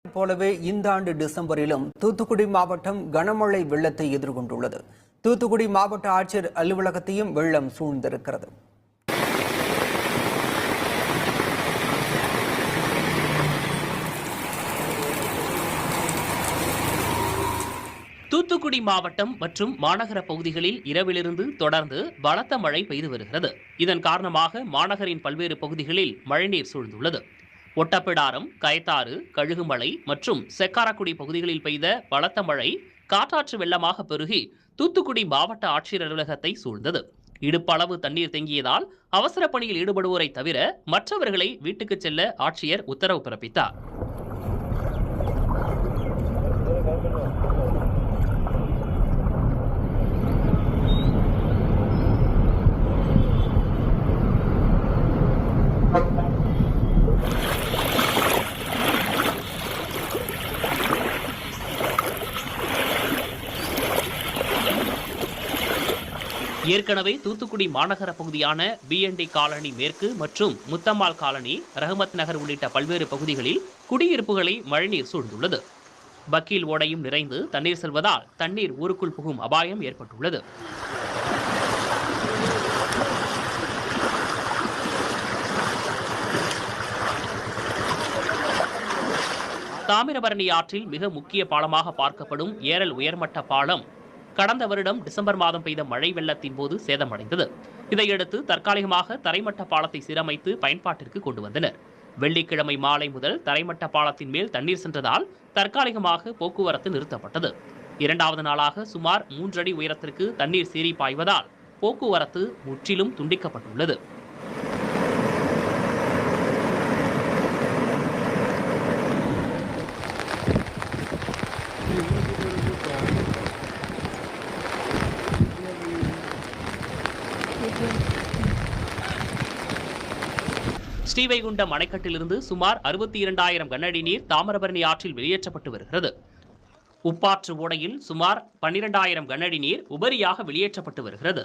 போலவே இந்த ஆண்டு டிசம்பரிலும் தூத்துக்குடி மாவட்டம் கனமழை வெள்ளத்தை எதிர்கொண்டுள்ளது. தூத்துக்குடி மாவட்ட ஆட்சியர் அலுவலகத்தையும் வெள்ளம் சூழ்ந்திருக்கிறது. தூத்துக்குடி மாவட்டம் மற்றும் மாநகர பகுதிகளில் இரவிலிருந்து தொடர்ந்து பலத்த மழை பெய்து வருகிறது. இதன் காரணமாக மாநகரின் பல்வேறு பகுதிகளில் மழைநீர் சூழ்ந்துள்ளது. ஒட்டப்பிடாரம், கயத்தாறு, கழுகுமலை மற்றும் செக்காரக்குடி பகுதிகளில் பெய்த பலத்த மழை காட்டாற்று வெள்ளமாக பெருகி தூத்துக்குடி மாவட்ட ஆட்சியர் அலுவலகத்தை சூழ்ந்தது. இடுப்பளவு தண்ணீர் தேங்கியதால் அவசர பணியில் ஈடுபடுவோரை தவிர மற்றவர்களை வீட்டுக்கு செல்ல ஆட்சியர் உத்தரவு பிறப்பித்தார். ஏற்கனவே தூத்துக்குடி மாநகர பகுதியான பிஎன்டி காலனி மேற்கு மற்றும் முத்தம்மாள் காலனி, ரஹமத் நகர் உள்ளிட்ட பல்வேறு பகுதிகளில் குடியிருப்புகளை மழைநீர் சூழ்ந்துள்ளது. பக்கீல் ஓடையும் நிறைந்து தண்ணீர் செல்வதால் தண்ணீர் ஊருக்குள் புகும் அபாயம் ஏற்பட்டுள்ளது. தாமிரபரணி ஆற்றில் மிக முக்கிய பாலமாக பார்க்கப்படும் ஏரல் உயர்மட்ட பாலம் கடந்த வருடம் டிசம்பர் மாதம் பெய்த மழை வெள்ளத்தின் போது சேதமடைந்தது. இதையடுத்து தற்காலிகமாக தரைமட்ட பாலத்தை சீரமைத்து பயன்பாட்டிற்கு கொண்டு வந்தனர். வெள்ளிக்கிழமை மாலை முதல் தரைமட்ட பாலத்தின் மேல் தண்ணீர் சென்றதால் தற்காலிகமாக போக்குவரத்து நிறுத்தப்பட்டது. இரண்டாவது நாளாக சுமார் 3 அடி உயரத்திற்கு தண்ணீர் சீறி பாய்வதால் போக்குவரத்து முற்றிலும் துண்டிக்கப்பட்டுள்ளது. ஸ்ரீவைகுண்டம் அணைக்கட்டிலிருந்து சுமார் 62,000 கனஅடி நீர் தாமிரபரணி ஆற்றில் வெளியேற்றப்பட்டு வருகிறது. உப்பாற்று ஓடையில் சுமார் 12,000 கனஅடி நீர் உபரியாக வெளியேற்றப்பட்டு வருகிறது.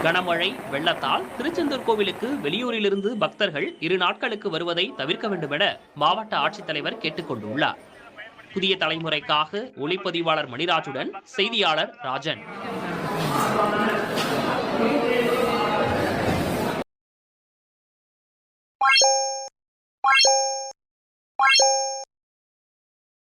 கனமழை வெள்ளத்தால் திருச்செந்தூர் கோவிலுக்கு வெளியூரிலிருந்து பக்தர்கள் 2 நாட்களுக்கு வருவதை தவிர்க்க வேண்டும் என மாவட்ட ஆட்சித்தலைவர் கேட்டுக் கொண்டுள்ளார். புதிய தலைமுறைக்காக ஒளிப்பதிவாளர் மணிராஜுடன் செய்தியாளர் ராஜன்.